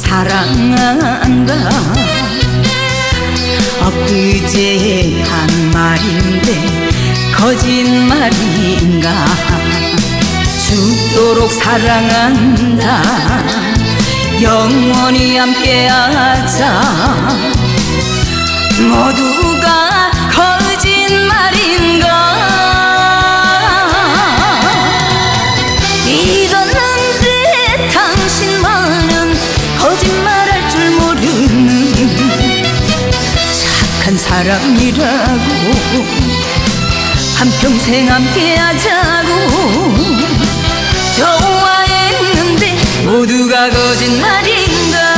사랑한다. 엊그제 한 말인데 거짓말인가. 죽도록 사랑한다. 영원히 함께하자. 모두가 거짓말인가. 이러는데 당신만은 거짓말할 줄 모르는 착한 사람이라고. 한평생 함께하자고 좋아했는데 모두가 거짓말인가.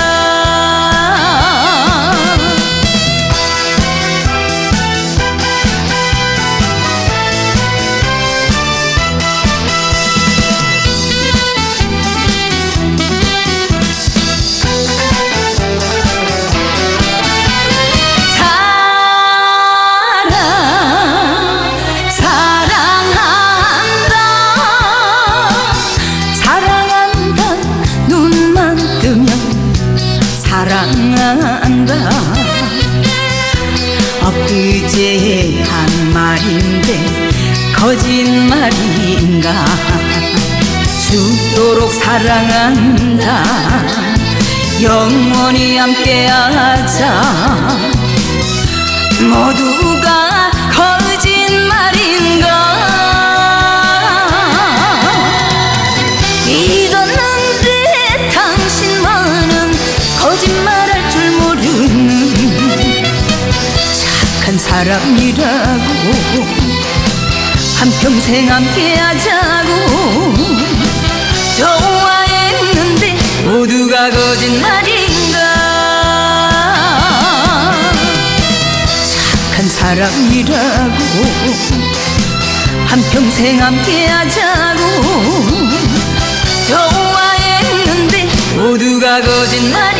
사랑한다. 엊그제 한 말인데 거짓말인가. 죽도록 사랑한다. 영원히 함께하자. 모두가 거짓말인가. 이러는데 당신만은 거짓말할 줄 모르는 착한 사람이라고. 한평생 함께하자고 좋아했는데 모두가 거짓말인가. 착한 사람이라고. 한평생 함께하자고 좋아했는데 모두가 거짓말.